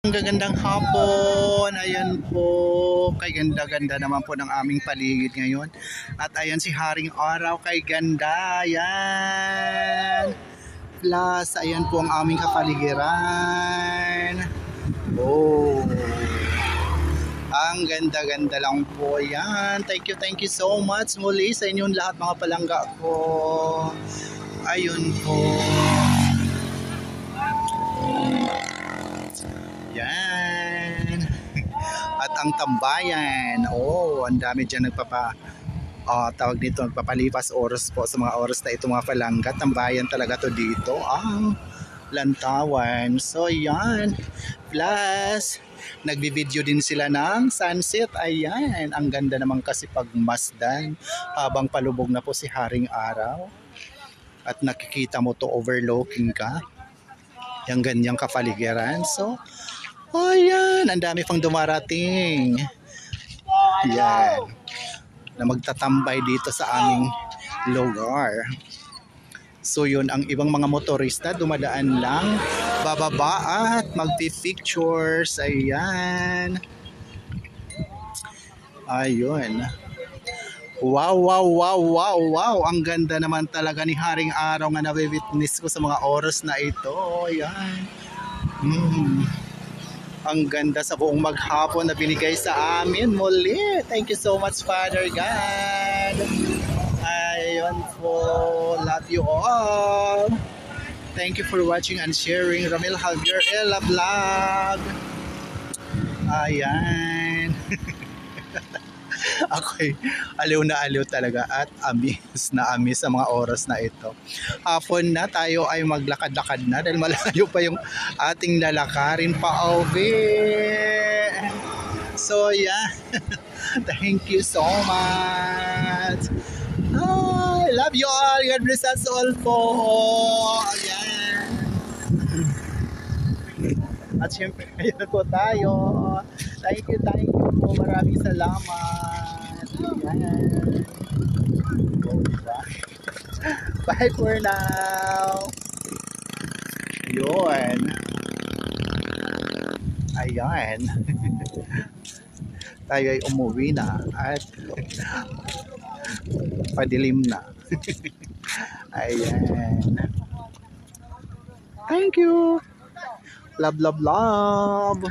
Magagandang hapon. Ayan po. Kay ganda-ganda naman po ng aming paligid ngayon. At ayan si Haring Araw kay ganda. Ayan. Plus, ayan po ang aming kapaligiran. Oh. Ang ganda-ganda lang po. Ayan. Thank you so much muli sa inyong lahat mga palangga ko. Ayun po. Yan. At ang tambayan. Oh, ang dami dyan tawag dito, nagpapalipas oras po sa mga oras na ito mga palangga. Tambayan talaga to dito. Lantawan. So, yan. Plus, nagbi-video din sila ng sunset. Ayan. Ang ganda naman kasi pagmasdan habang palubog na po si Haring Araw. At nakikita mo to overlooking ka. Yung ganyang kapaligiran. So, ayan, ang dami pang dumarating. Yan. Na magtatambay dito sa aming lugar. So yun, ang ibang mga motorista dumadaan lang, bababa at magpi-pictures. Ayan. Ayun. Wow. Ang ganda naman talaga ni Haring Araw nga na-witness ko sa mga oras na ito. Ayan. Ang ganda sa buong maghapon na binigay sa amin muli. Thank you so much, Father God. Ayun po. Love you all. Thank you for watching and sharing Ramil Javier Ella Vlog. Ayan. Ako'y aliw na aliw talaga at amis sa mga oras na ito. Hapon na tayo ay maglakad-lakad na dahil malayo pa yung ating lalakarin pa uwi. So yeah, thank you so much. I love you all. God bless us all po. Ayan. At syempre, ayun po tayo. Thank you po. Maraming salamat. Ayan. Bye for now. Yun. Ayan. Tayo ay umuwi na at padilim na. Ayan. Thank you. Love.